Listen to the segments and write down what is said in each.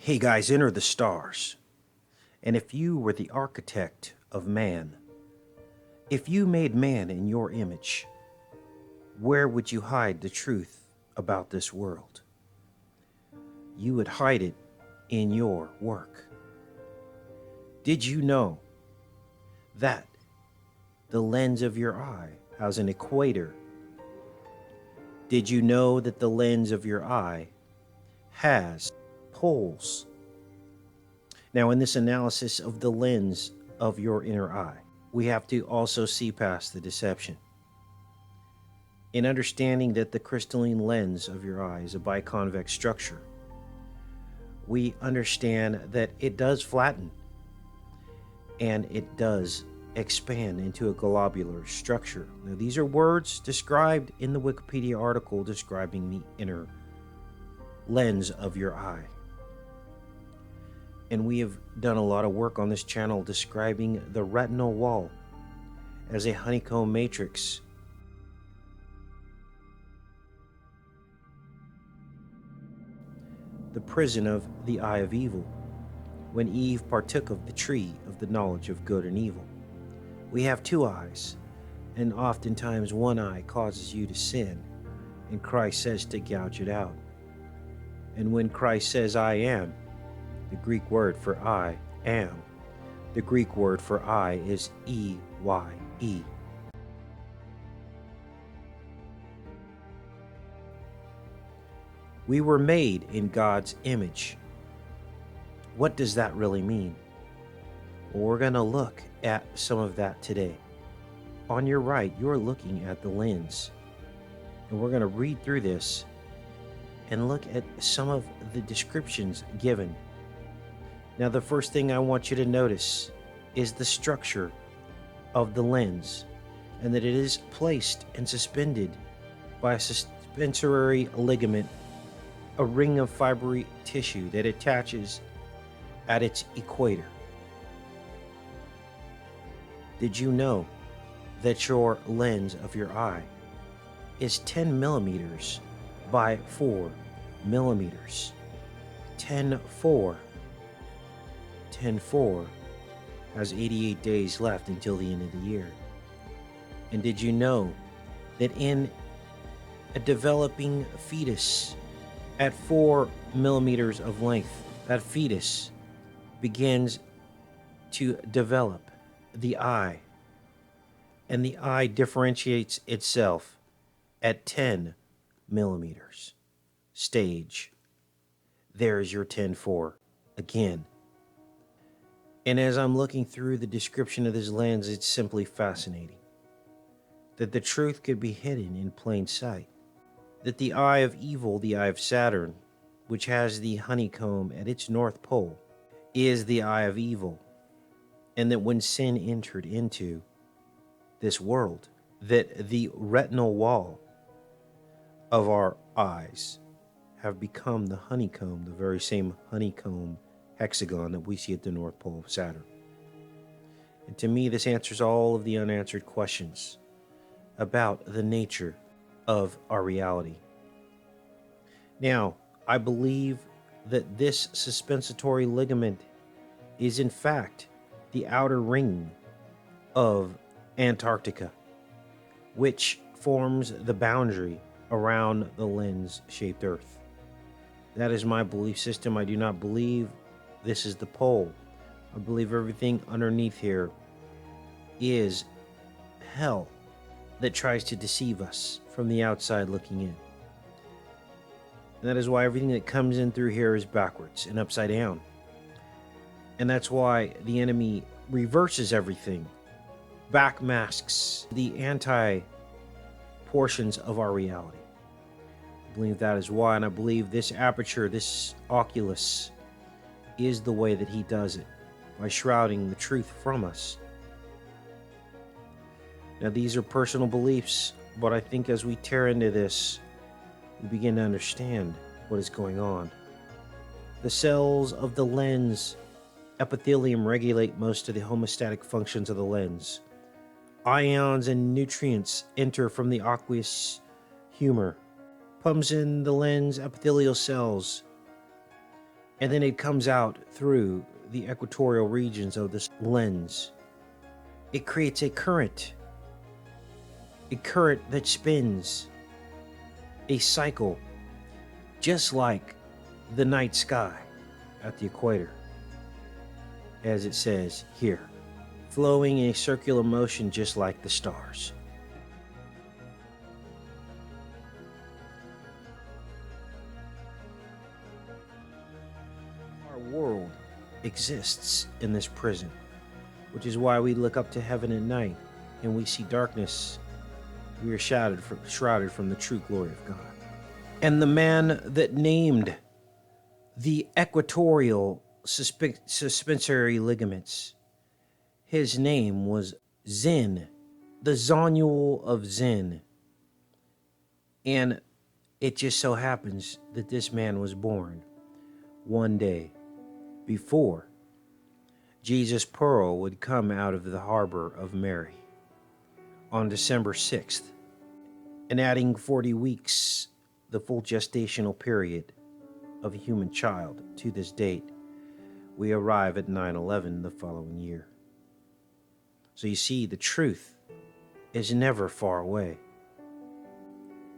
Hey guys, enter the stars. And if you were the architect of man, if you made man in your image, where would you hide the truth about this world? You would hide it in your work. Did you know that the lens of your eye has an equator? Did you know that the lens of your eye has poles? Now, in this analysis of the lens of your inner eye, we have to also see past the deception. In understanding that the crystalline lens of your eye is a biconvex structure, we understand that it does flatten and it does expand into a globular structure. Now, these are words described in the Wikipedia article describing the inner lens of your eye. And we have done a lot of work on this channel describing the retinal wall as a honeycomb matrix. The prison of the eye of evil, when Eve partook of the tree of the knowledge of good and evil. We have two eyes, and oftentimes one eye causes you to sin, and Christ says to gouge it out. And when Christ says, I am, the Greek word for I am, the Greek word for I is E-Y-E. We were made in God's image. What does that really mean? Well, we're going to look at some of that today. On your right, you're looking at the lens. And we're going to read through this and look at some of the descriptions given. Now, the first thing I want you to notice is the structure of the lens, and that it is placed and suspended by a suspensory ligament, a ring of fibery tissue that attaches at its equator. Did you know that your lens of your eye is 10 millimeters by 4 millimeters? 10-4. 10-4 has 88 days left until the end of the year. And did you know that in a developing fetus at 4 millimeters of length, that fetus begins to develop the eye, and the eye differentiates itself at 10 millimeters stage. There's your 10-4 again. And as I'm looking through the description of this lens, it's simply fascinating that the truth could be hidden in plain sight. That the eye of evil, the eye of Saturn, which has the honeycomb at its north pole, is the eye of evil. And that when sin entered into this world, that the retinal wall of our eyes have become the honeycomb, the very same honeycomb hexagon that we see at the North Pole of Saturn. And to me, this answers all of the unanswered questions about the nature of our reality. Now, I believe that this suspensory ligament is in fact the outer ring of Antarctica, which forms the boundary around the lens-shaped Earth. That is my belief system. I do not believe this is the pole. I believe everything underneath here is hell that tries to deceive us from the outside looking in. And that is why everything that comes in through here is backwards and upside down. And that's why the enemy reverses everything, backmasks the anti-portions of our reality. I believe that is why, and I believe this aperture, this oculus, is the way that he does it, by shrouding the truth from us. Now, these are personal beliefs, but I think as we tear into this, we begin to understand what is going on. The cells of the lens epithelium regulate most of the homeostatic functions of the lens. Ions and nutrients enter from the aqueous humor, pumps in the lens epithelial cells, and then it comes out through the equatorial regions of this lens. It creates a current that spins, a cycle, just like the night sky at the equator, as it says here, flowing in a circular motion just like the stars. Our world exists in this prison, which is why we look up to heaven at night and we see darkness. We are shrouded from the true glory of God. And the man that named the equatorial suspensory ligaments, his name was Zen, the Zonule of Zen. And it just so happens that this man was born one day before Jesus' pearl would come out of the harbor of Mary on December 6th, and adding 40 weeks, the full gestational period of a human child to this date, we arrive at 9/11 the following year. So you see, the truth is never far away.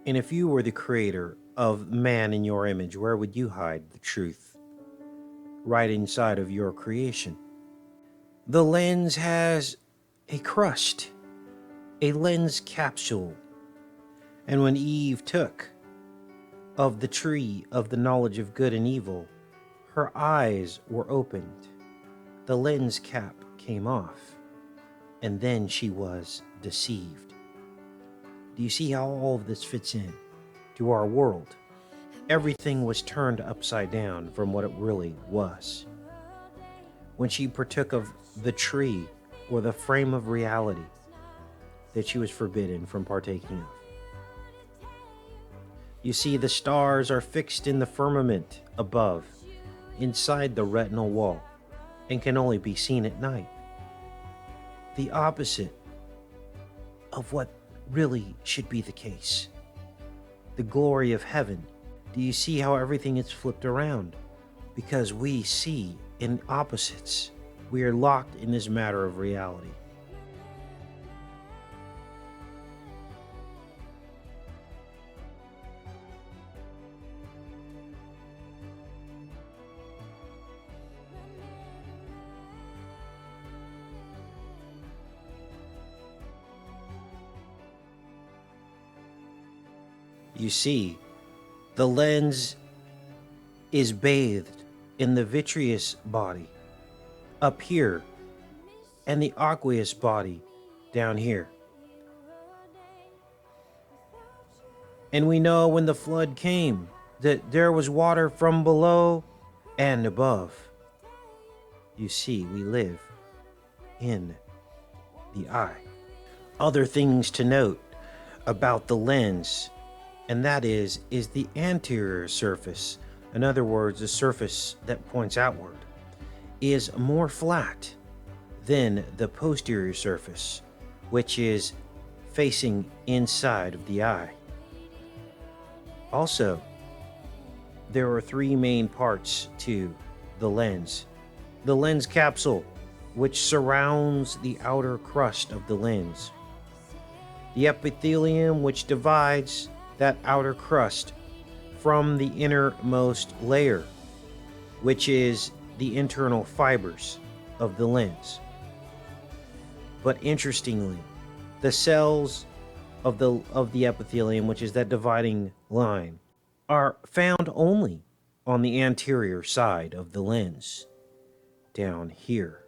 And if you were the creator of man in your image, where would you hide the truth? Right inside of your creation. The lens has a crust, a lens capsule. And when Eve took of the tree of the knowledge of good and evil, her eyes were opened. The lens cap came off, and then she was deceived. Do you see how all of this fits in to our world? Everything was turned upside down from what it really was. When she partook of the tree or the frame of reality that she was forbidden from partaking of. You see, the stars are fixed in the firmament above, inside the retinal wall, and can only be seen at night. The opposite of what really should be the case. The glory of heaven. Do you see how everything is flipped around? Because we see in opposites. We are locked in this matter of reality. You see, the lens is bathed in the vitreous body up here and the aqueous body down here. And we know when the flood came that there was water from below and above. You see, we live in the eye. Other things to note about the lens, and that is the anterior surface. In other words, the surface that points outward is more flat than the posterior surface, which is facing inside of the eye. Also, there are three main parts to the lens. The lens capsule, which surrounds the outer crust of the lens. The epithelium, which divides that outer crust from the innermost layer, which is the internal fibers of the lens. But interestingly, the cells of the epithelium, which is that dividing line, are found only on the anterior side of the lens, down here.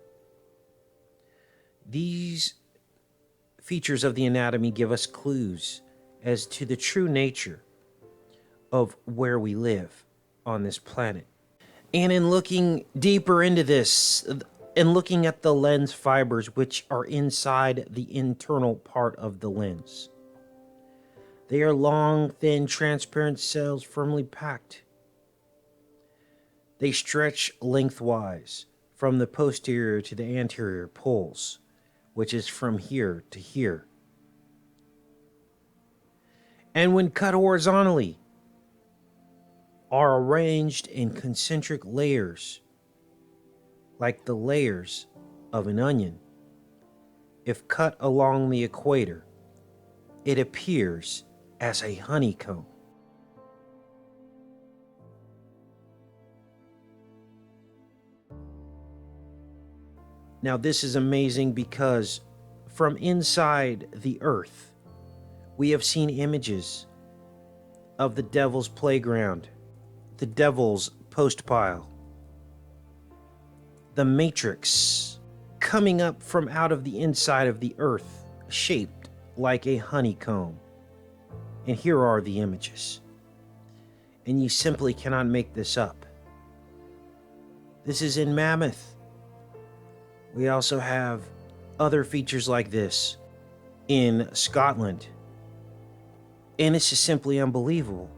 These features of the anatomy give us clues as to the true nature of where we live on this planet. And in looking deeper into this, and looking at the lens fibers which are inside the internal part of the lens, they are long, thin, transparent cells firmly packed. They stretch lengthwise from the posterior to the anterior poles, which is from here to here. And when cut horizontally, are arranged in concentric layers, like the layers of an onion. If cut along the equator, it appears as a honeycomb. Now, this is amazing because from inside the earth, we have seen images of the devil's playground, the devil's post pile, the matrix coming up from out of the inside of the earth, shaped like a honeycomb. And here are the images. And you simply cannot make this up. This is in Mammoth. We also have other features like this in Scotland. And this is simply unbelievable.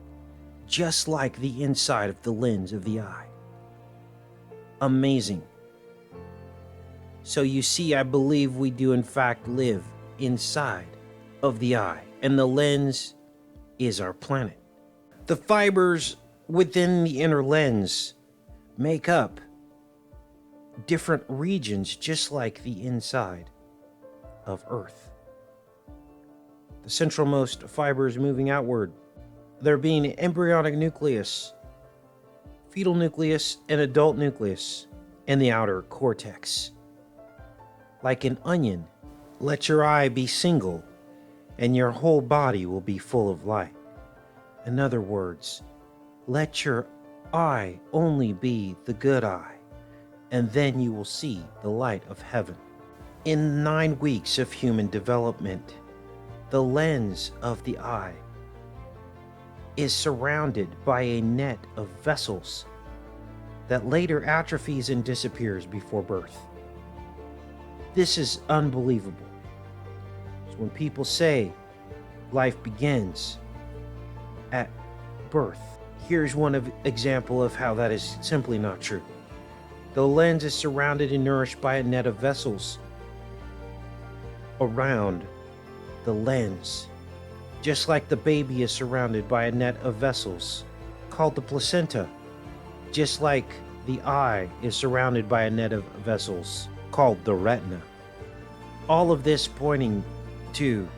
Just like the inside of the lens of the eye. Amazing. So you see, I believe we do in fact live inside of the eye. And the lens is our planet. The fibers within the inner lens make up different regions, just like the inside of Earth. The centralmost fibers moving outward, there being an embryonic nucleus, fetal nucleus, and adult nucleus, and the outer cortex. Like an onion, let your eye be single, and your whole body will be full of light. In other words, let your eye only be the good eye, and then you will see the light of heaven. In 9 weeks of human development, the lens of the eye is surrounded by a net of vessels that later atrophies and disappears before birth. This is unbelievable. So when people say life begins at birth, here's one example of how that is simply not true. The lens is surrounded and nourished by a net of vessels around the lens, just like the baby is surrounded by a net of vessels called the placenta, just like the eye is surrounded by a net of vessels called the retina. All of this pointing to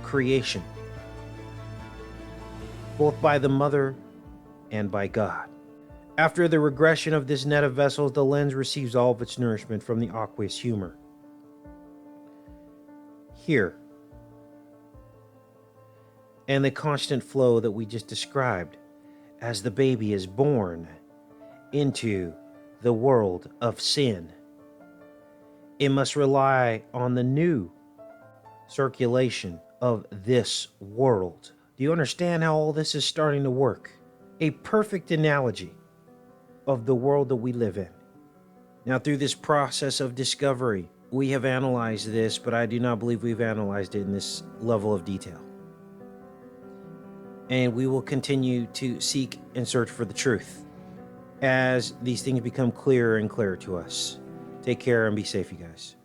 creation, both by the mother and by God. After the regression of this net of vessels, the lens receives all of its nourishment from the aqueous humor. Here, and the constant flow that we just described as the baby is born into the world of sin. It must rely on the new circulation of this world. Do you understand how all this is starting to work? A perfect analogy of the world that we live in. Now, through this process of discovery, we have analyzed this, but I do not believe we've analyzed it in this level of detail. And we will continue to seek and search for the truth as these things become clearer and clearer to us. Take care and be safe, you guys.